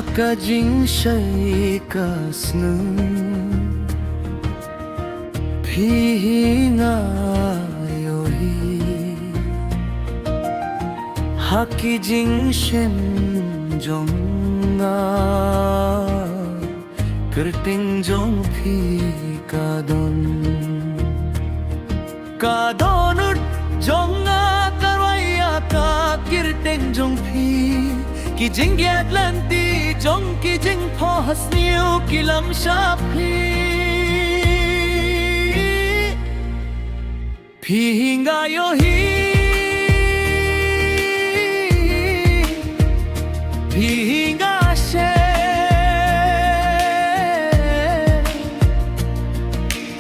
Hakajing siya'y kasnung Pihingayohi Hakijing shem jonga Kerting jong phi Kadon jonga karwaya ka Kerting jong phi Kijing Atlanti jong kijing phos niu kilam shapi Pihingayohi Pihingashe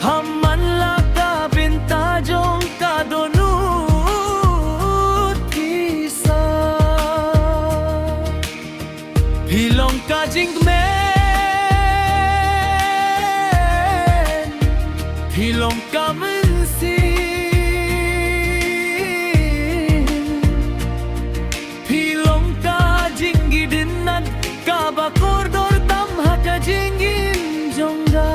Hamman laka binta jong kadonut kisa Hilong kajing men Hilong kamensi Hilong kajing gidinan Kabakordor tam hakajing jongga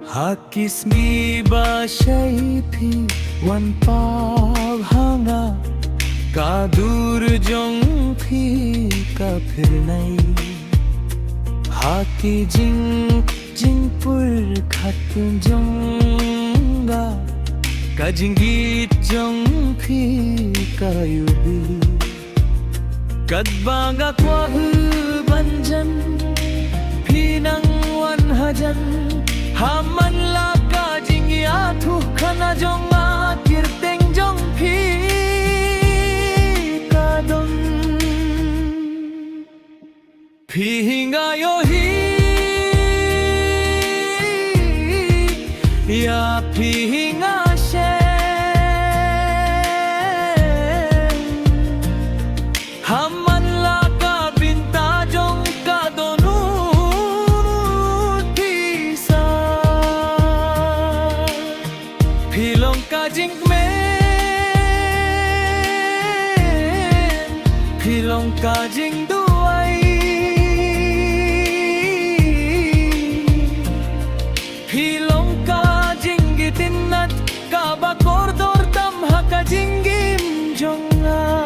Hakismi ba siya'y phi wan pag hanga Kadur jong phi ka phir nai Haki jing jing pur khat jonga Ka jinggit jong phi ka yubi Kadbaga kwa hu banjan Pinang wan hajan Haman laka jingi athu khana jonga kirteng jong phi kadon Pihingayohi ya pihingashe Haman laka binta jong kadonu Hilong kajing men Hilong kajing duai Hilong kajing gitinat Kabakordor tam hakajing gim jonga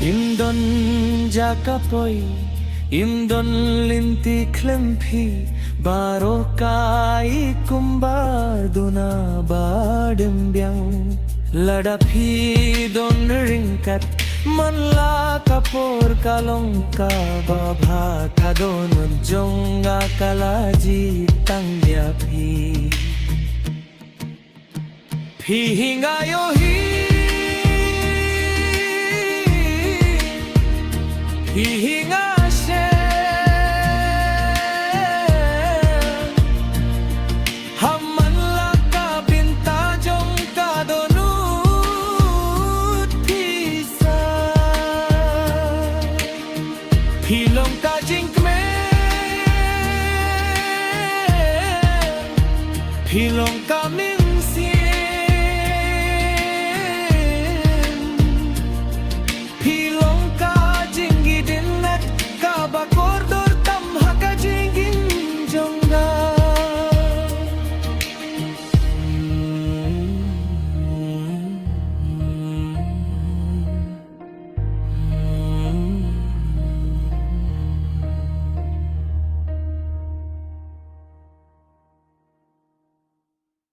Imdon jakapoi Imdon linti klempi Barokai kumbar duna badembyang Ladapi don ringkat Manla kapor kalongka Babha kadon jonga kalaji tangyapi Pihingayohi Pihinga